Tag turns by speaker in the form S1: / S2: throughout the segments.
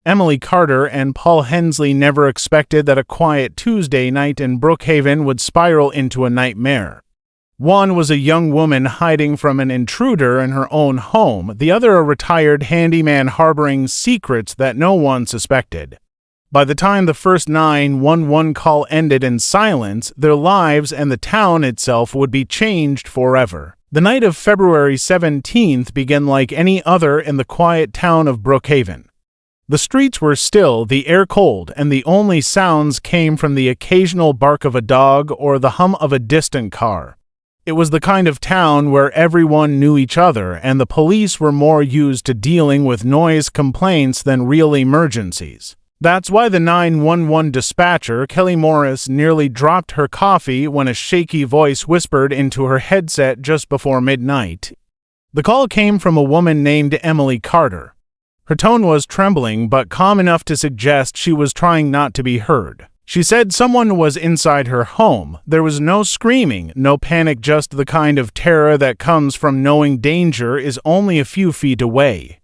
S1: Emily Carter and Paul Hensley never expected that a quiet Tuesday night in Brookhaven would spiral into a nightmare. One was a young woman hiding from an intruder in her own home, the other a retired handyman harboring secrets that no one suspected. By the time the first 911 call ended in silence, their lives and the town itself would be changed forever. The night of February 17th began like any other in the quiet town of Brookhaven. The streets were still, the air cold, and the only sounds came from the occasional bark of a dog or the hum of a distant car. It was the kind of town where everyone knew each other, and the police were more used to dealing with noise complaints than real emergencies. That's why the 911 dispatcher, Kelly Morris, nearly dropped her coffee when a shaky voice whispered into her headset just before midnight. The call came from a woman named Emily Carter. Her tone was trembling, but calm enough to suggest she was trying not to be heard. She said someone was inside her home. There was no screaming, no panic, just the kind of terror that comes from knowing danger is only a few feet away.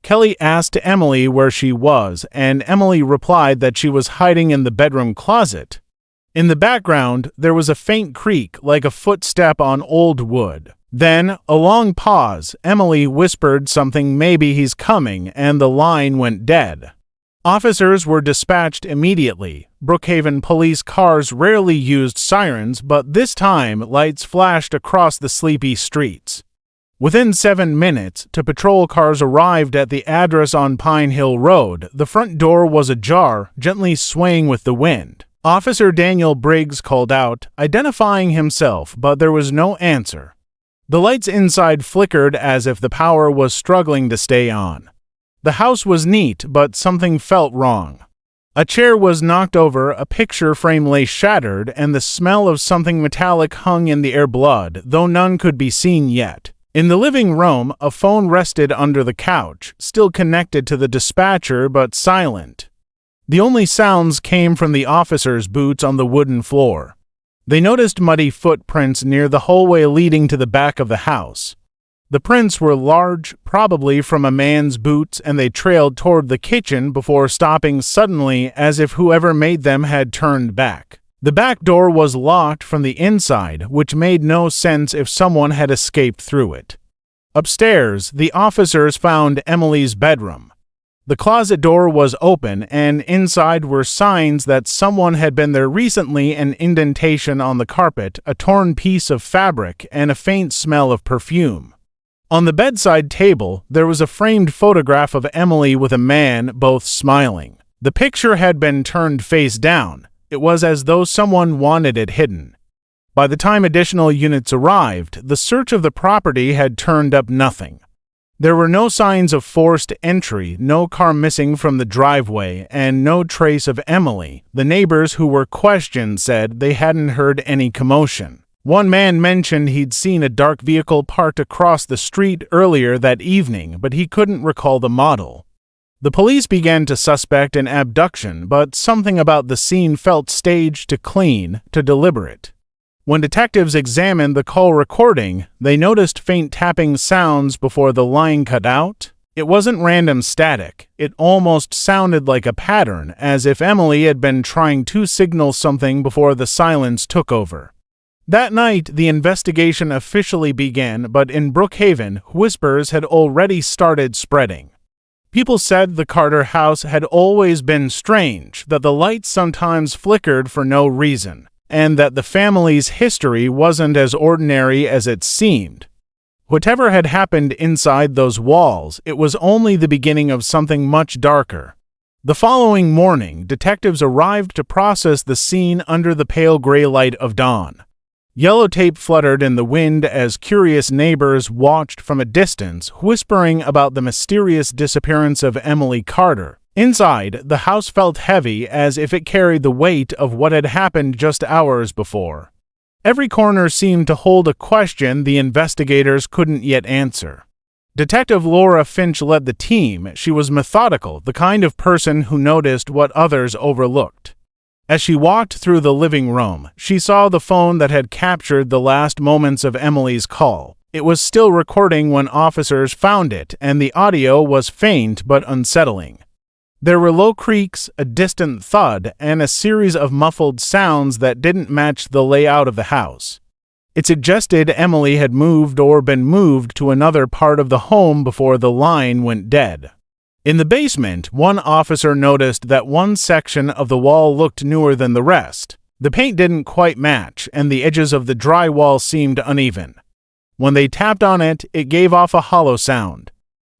S1: Kelly asked Emily where she was, and Emily replied that she was hiding in the bedroom closet. In the background, there was a faint creak, like a footstep on old wood. Then, a long pause. Emily whispered something, "Maybe he's coming," and the line went dead. Officers were dispatched immediately. Brookhaven police cars rarely used sirens, but this time lights flashed across the sleepy streets. Within 7 minutes, two patrol cars arrived at the address on Pine Hill Road. The front door was ajar, gently swaying with the wind. Officer Daniel Briggs called out, identifying himself, but there was no answer. The lights inside flickered as if the power was struggling to stay on. The house was neat, but something felt wrong. A chair was knocked over, a picture frame lay shattered, and the smell of something metallic hung in the air, blood, though none could be seen yet. In the living room, a phone rested under the couch, still connected to the dispatcher but silent. The only sounds came from the officers' boots on the wooden floor. They noticed muddy footprints near the hallway leading to the back of the house. The prints were large, probably from a man's boots, and they trailed toward the kitchen before stopping suddenly as if whoever made them had turned back. The back door was locked from the inside, which made no sense if someone had escaped through it. Upstairs, the officers found Emily's bedroom. The closet door was open, and inside were signs that someone had been there recently: an indentation on the carpet, a torn piece of fabric, and a faint smell of perfume. On the bedside table, there was a framed photograph of Emily with a man, both smiling. The picture had been turned face down. It was as though someone wanted it hidden. By the time additional units arrived, the search of the property had turned up nothing. There were no signs of forced entry, no car missing from the driveway, and no trace of Emily. The neighbors who were questioned said they hadn't heard any commotion. One man mentioned he'd seen a dark vehicle parked across the street earlier that evening, but he couldn't recall the model. The police began to suspect an abduction, but something about the scene felt staged, to clean, to deliberate. When detectives examined the call recording, they noticed faint tapping sounds before the line cut out. It wasn't random static. It almost sounded like a pattern, as if Emily had been trying to signal something before the silence took over. That night, the investigation officially began, but in Brookhaven, whispers had already started spreading. People said the Carter house had always been strange, that the lights sometimes flickered for no reason, and that the family's history wasn't as ordinary as it seemed. Whatever had happened inside those walls, it was only the beginning of something much darker. The following morning, detectives arrived to process the scene under the pale gray light of dawn. Yellow tape fluttered in the wind as curious neighbors watched from a distance, whispering about the mysterious disappearance of Emily Carter. Inside, the house felt heavy, as if it carried the weight of what had happened just hours before. Every corner seemed to hold a question the investigators couldn't yet answer. Detective Laura Finch led the team. She was methodical, the kind of person who noticed what others overlooked. As she walked through the living room, she saw the phone that had captured the last moments of Emily's call. It was still recording when officers found it, and the audio was faint but unsettling. There were low creaks, a distant thud, and a series of muffled sounds that didn't match the layout of the house. It suggested Emily had moved or been moved to another part of the home before the line went dead. In the basement, one officer noticed that one section of the wall looked newer than the rest. The paint didn't quite match, and the edges of the drywall seemed uneven. When they tapped on it, it gave off a hollow sound.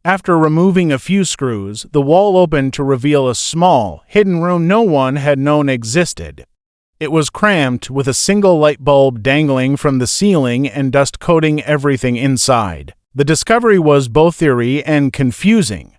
S1: After removing a few screws, the wall opened to reveal a small, hidden room no one had known existed. It was cramped, with a single light bulb dangling from the ceiling and dust coating everything inside. The discovery was both eerie and confusing.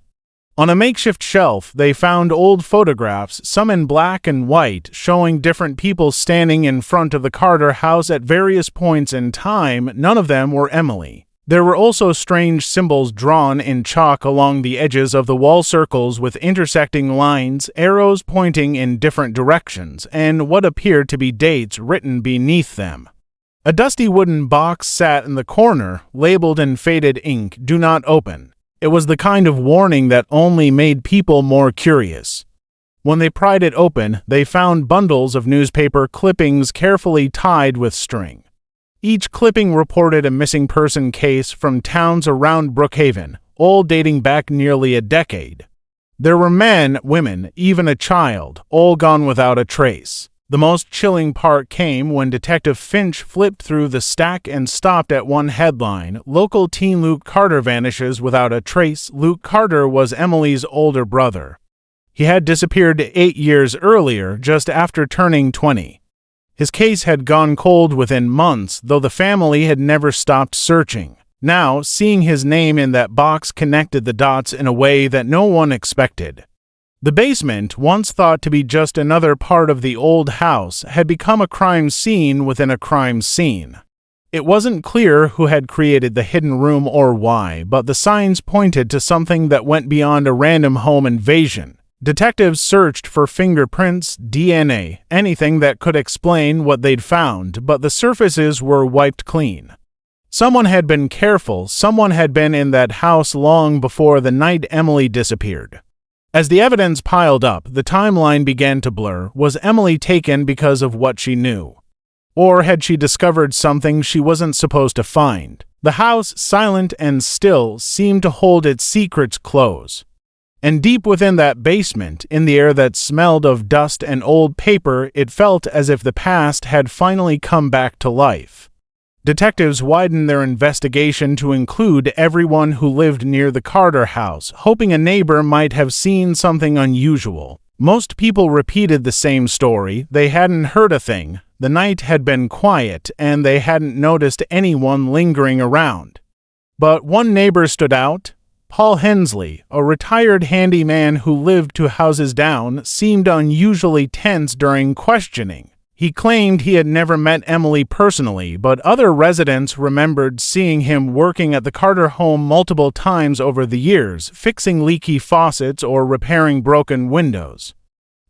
S1: On a makeshift shelf, they found old photographs, some in black and white, showing different people standing in front of the Carter house at various points in time. None of them were Emily. There were also strange symbols drawn in chalk along the edges of the wall, circles with intersecting lines, arrows pointing in different directions, and what appeared to be dates written beneath them. A dusty wooden box sat in the corner, labeled in faded ink, "Do not open." It was the kind of warning that only made people more curious. When they pried it open, they found bundles of newspaper clippings carefully tied with string. Each clipping reported a missing person case from towns around Brookhaven, all dating back nearly a decade. There were men, women, even a child, all gone without a trace. The most chilling part came when Detective Finch flipped through the stack and stopped at one headline: "Local teen Luke Carter vanishes without a trace." Luke Carter was Emily's older brother. He had disappeared 8 years earlier, just after turning 20. His case had gone cold within months, though the family had never stopped searching. Now, seeing his name in that box connected the dots in a way that no one expected. The basement, once thought to be just another part of the old house, had become a crime scene within a crime scene. It wasn't clear who had created the hidden room or why, but the signs pointed to something that went beyond a random home invasion. Detectives searched for fingerprints, DNA, anything that could explain what they'd found, but the surfaces were wiped clean. Someone had been careful, someone had been in that house long before the night Emily disappeared. As the evidence piled up, the timeline began to blur. Was Emily taken because of what she knew? Or had she discovered something she wasn't supposed to find? The house, silent and still, seemed to hold its secrets close. And deep within that basement, in the air that smelled of dust and old paper, it felt as if the past had finally come back to life. Detectives widened their investigation to include everyone who lived near the Carter house, hoping a neighbor might have seen something unusual. Most people repeated the same story. They hadn't heard a thing. The night had been quiet, and they hadn't noticed anyone lingering around. But one neighbor stood out. Paul Hensley, a retired handyman who lived 2 houses down, seemed unusually tense during questioning. He claimed he had never met Emily personally, but other residents remembered seeing him working at the Carter home multiple times over the years, fixing leaky faucets or repairing broken windows.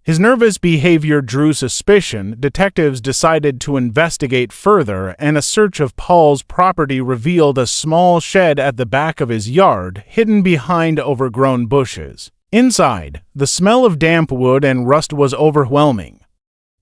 S1: His nervous behavior drew suspicion. Detectives decided to investigate further, and a search of Paul's property revealed a small shed at the back of his yard, hidden behind overgrown bushes. Inside, the smell of damp wood and rust was overwhelming.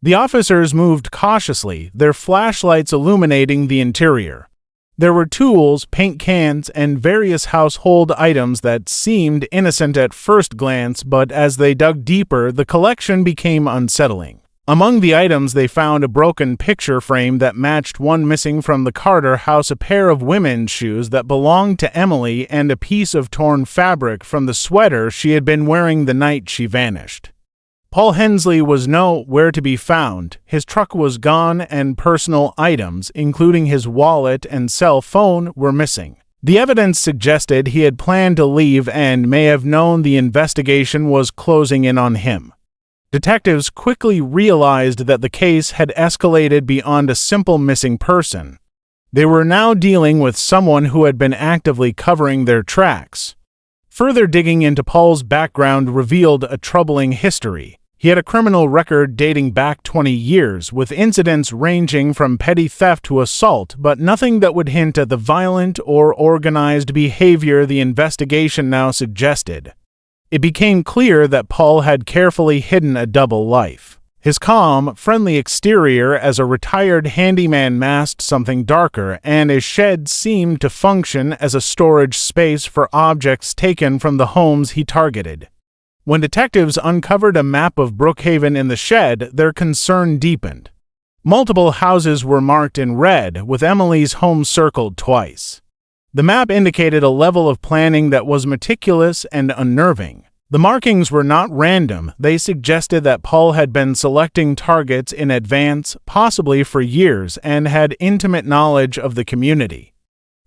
S1: The officers moved cautiously, their flashlights illuminating the interior. There were tools, paint cans, and various household items that seemed innocent at first glance, but as they dug deeper, the collection became unsettling. Among the items, they found a broken picture frame that matched one missing from the Carter house, a pair of women's shoes that belonged to Emily, and a piece of torn fabric from the sweater she had been wearing the night she vanished. Paul Hensley was nowhere to be found. His truck was gone, and personal items, including his wallet and cell phone, were missing. The evidence suggested he had planned to leave and may have known the investigation was closing in on him. Detectives quickly realized that the case had escalated beyond a simple missing person. They were now dealing with someone who had been actively covering their tracks. Further digging into Paul's background revealed a troubling history. He had a criminal record dating back 20 years, with incidents ranging from petty theft to assault, but nothing that would hint at the violent or organized behavior the investigation now suggested. It became clear that Paul had carefully hidden a double life. His calm, friendly exterior as a retired handyman masked something darker, and his shed seemed to function as a storage space for objects taken from the homes he targeted. When detectives uncovered a map of Brookhaven in the shed, their concern deepened. Multiple houses were marked in red, with Emily's home circled twice. The map indicated a level of planning that was meticulous and unnerving. The markings were not random. They suggested that Paul had been selecting targets in advance, possibly for years, and had intimate knowledge of the community.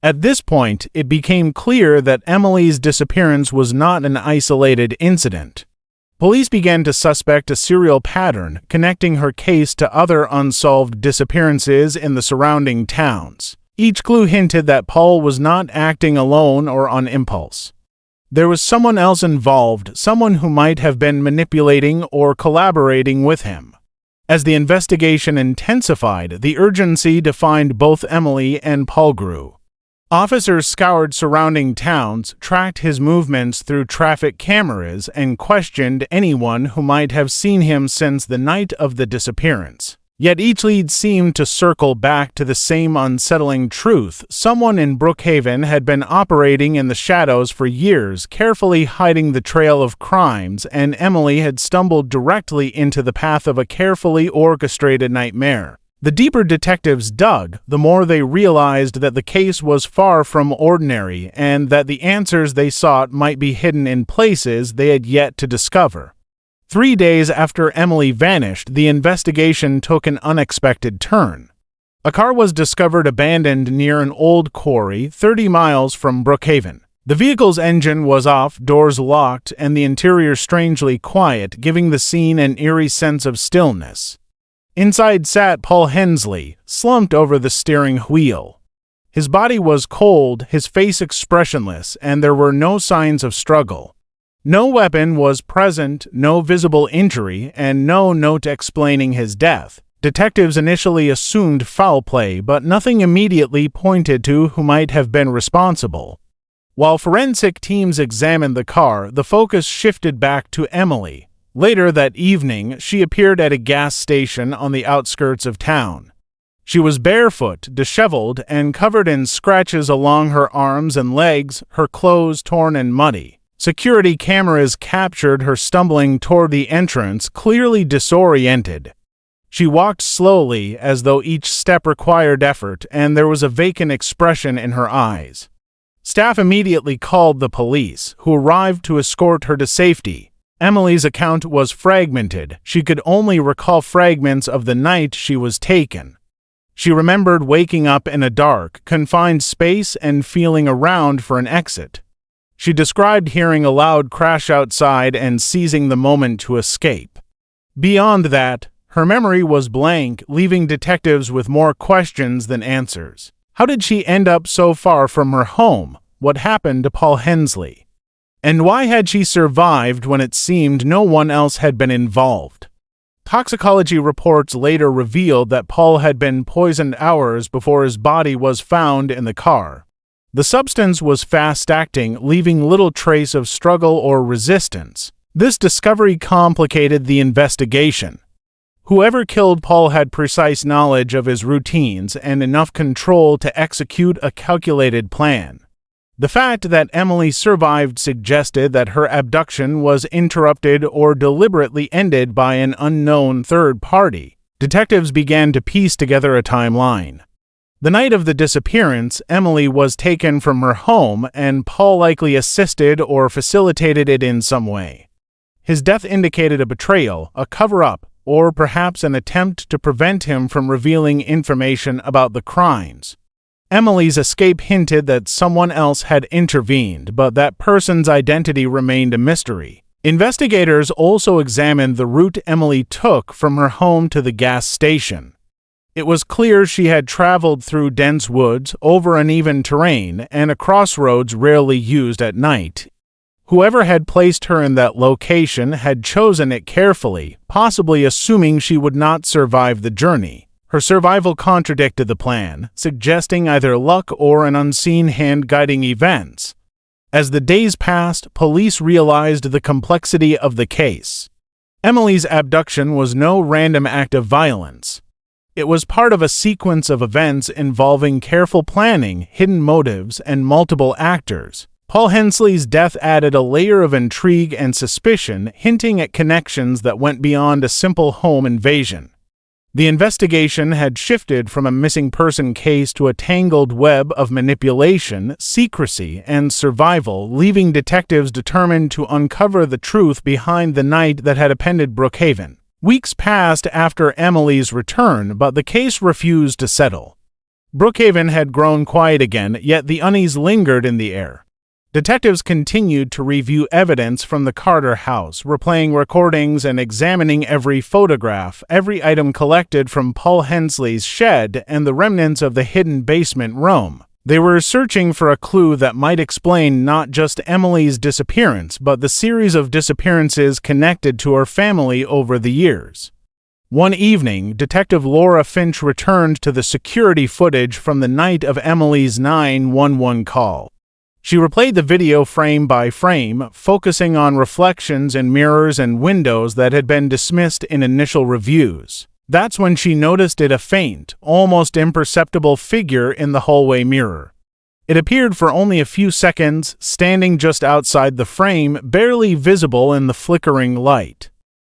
S1: At this point, it became clear that Emily's disappearance was not an isolated incident. Police began to suspect a serial pattern, connecting her case to other unsolved disappearances in the surrounding towns. Each clue hinted that Paul was not acting alone or on impulse. There was someone else involved, someone who might have been manipulating or collaborating with him. As the investigation intensified, the urgency to find both Emily and Paul grew. Officers scoured surrounding towns, tracked his movements through traffic cameras, and questioned anyone who might have seen him since the night of the disappearance. Yet each lead seemed to circle back to the same unsettling truth. Someone in Brookhaven had been operating in the shadows for years, carefully hiding the trail of crimes, and Emily had stumbled directly into the path of a carefully orchestrated nightmare. The deeper detectives dug, the more they realized that the case was far from ordinary, and that the answers they sought might be hidden in places they had yet to discover. 3 days after Emily vanished, the investigation took an unexpected turn. A car was discovered abandoned near an old quarry 30 miles from Brookhaven. The vehicle's engine was off, doors locked, and the interior strangely quiet, giving the scene an eerie sense of stillness. Inside sat Paul Hensley, slumped over the steering wheel. His body was cold, his face expressionless, and there were no signs of struggle. No weapon was present, no visible injury, and no note explaining his death. Detectives initially assumed foul play, but nothing immediately pointed to who might have been responsible. While forensic teams examined the car, the focus shifted back to Emily. Later that evening, she appeared at a gas station on the outskirts of town. She was barefoot, disheveled, and covered in scratches along her arms and legs, her clothes torn and muddy. Security cameras captured her stumbling toward the entrance, clearly disoriented. She walked slowly, as though each step required effort, and there was a vacant expression in her eyes. Staff immediately called the police, who arrived to escort her to safety. Emily's account was fragmented. She could only recall fragments of the night she was taken. She remembered waking up in a dark, confined space and feeling around for an exit. She described hearing a loud crash outside and seizing the moment to escape. Beyond that, her memory was blank, leaving detectives with more questions than answers. How did she end up so far from her home? What happened to Paul Hensley? And why had she survived when it seemed no one else had been involved? Toxicology reports later revealed that Paul had been poisoned hours before his body was found in the car. The substance was fast-acting, leaving little trace of struggle or resistance. This discovery complicated the investigation. Whoever killed Paul had precise knowledge of his routines and enough control to execute a calculated plan. The fact that Emily survived suggested that her abduction was interrupted or deliberately ended by an unknown third party. Detectives began to piece together a timeline. The night of the disappearance, Emily was taken from her home, and Paul likely assisted or facilitated it in some way. His death indicated a betrayal, a cover-up, or perhaps an attempt to prevent him from revealing information about the crimes. Emily's escape hinted that someone else had intervened, but that person's identity remained a mystery. Investigators also examined the route Emily took from her home to the gas station. It was clear she had traveled through dense woods, over uneven terrain, and across roads rarely used at night. Whoever had placed her in that location had chosen it carefully, possibly assuming she would not survive the journey. Her survival contradicted the plan, suggesting either luck or an unseen hand guiding events. As the days passed, police realized the complexity of the case. Emily's abduction was no random act of violence. It was part of a sequence of events involving careful planning, hidden motives, and multiple actors. Paul Hensley's death added a layer of intrigue and suspicion, hinting at connections that went beyond a simple home invasion. The investigation had shifted from a missing person case to a tangled web of manipulation, secrecy, and survival, leaving detectives determined to uncover the truth behind the night that had appended Brookhaven. Weeks passed after Emily's return, but the case refused to settle. Brookhaven had grown quiet again, yet the unease lingered in the air. Detectives continued to review evidence from the Carter house, replaying recordings and examining every photograph, every item collected from Paul Hensley's shed and the remnants of the hidden basement room. They were searching for a clue that might explain not just Emily's disappearance, but the series of disappearances connected to her family over the years. One evening, Detective Laura Finch returned to the security footage from the night of Emily's 911 call. She replayed the video frame by frame, focusing on reflections in mirrors and windows that had been dismissed in initial reviews. That's when she noticed a faint, almost imperceptible figure in the hallway mirror. It appeared for only a few seconds, standing just outside the frame, barely visible in the flickering light.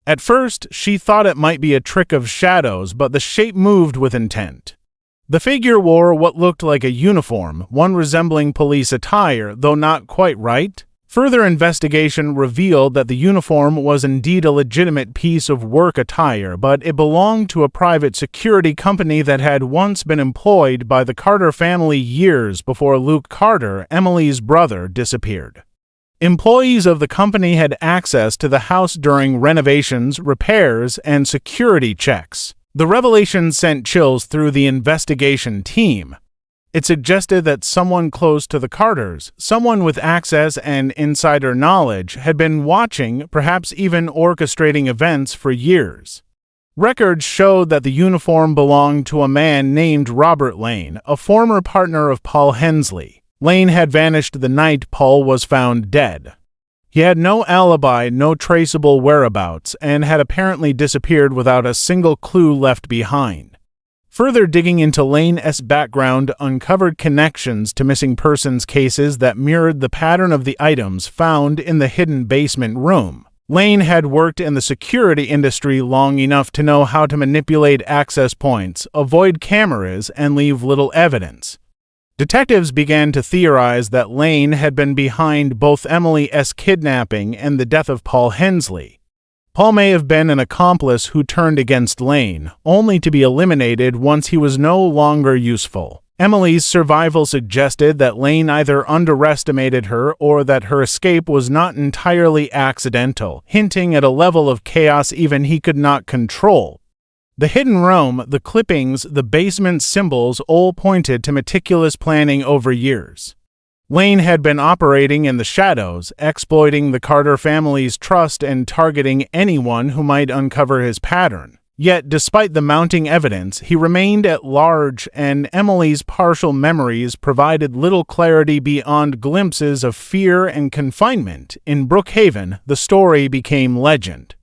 S1: At first, she thought it might be a trick of shadows, but the shape moved with intent. The figure wore what looked like a uniform, one resembling police attire, though not quite right. Further investigation revealed that the uniform was indeed a legitimate piece of work attire, but it belonged to a private security company that had once been employed by the Carter family years before Luke Carter, Emily's brother, disappeared. Employees of the company had access to the house during renovations, repairs, and security checks. The revelation sent chills through the investigation team. It suggested that someone close to the Carters, someone with access and insider knowledge, had been watching, perhaps even orchestrating events for years. Records showed that the uniform belonged to a man named Robert Lane, a former partner of Paul Hensley. Lane had vanished the night Paul was found dead. He had no alibi, no traceable whereabouts, and had apparently disappeared without a single clue left behind. Further digging into Lane's background uncovered connections to missing persons cases that mirrored the pattern of the items found in the hidden basement room. Lane had worked in the security industry long enough to know how to manipulate access points, avoid cameras, and leave little evidence. Detectives began to theorize that Lane had been behind both Emily's kidnapping and the death of Paul Hensley. Paul may have been an accomplice who turned against Lane, only to be eliminated once he was no longer useful. Emily's survival suggested that Lane either underestimated her or that her escape was not entirely accidental, hinting at a level of chaos even he could not control. The hidden room, the clippings, the basement symbols all pointed to meticulous planning over years. Lane had been operating in the shadows, exploiting the Carter family's trust and targeting anyone who might uncover his pattern. Yet, despite the mounting evidence, he remained at large, and Emily's partial memories provided little clarity beyond glimpses of fear and confinement. In Brookhaven, the story became legend.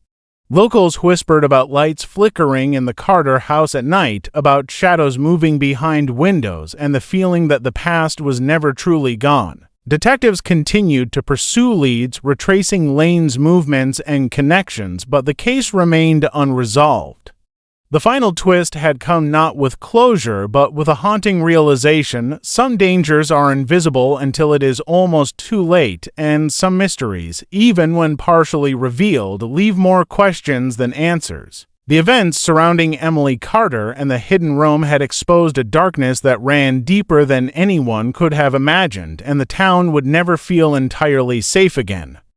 S1: Locals whispered about lights flickering in the Carter house at night, about shadows moving behind windows, and the feeling that the past was never truly gone. Detectives continued to pursue leads, retracing Lane's movements and connections, but the case remained unresolved. The final twist had come not with closure, but with a haunting realization: some dangers are invisible until it is almost too late, and some mysteries, even when partially revealed, leave more questions than answers. The events surrounding Emily Carter and the hidden room had exposed a darkness that ran deeper than anyone could have imagined, and the town would never feel entirely safe again.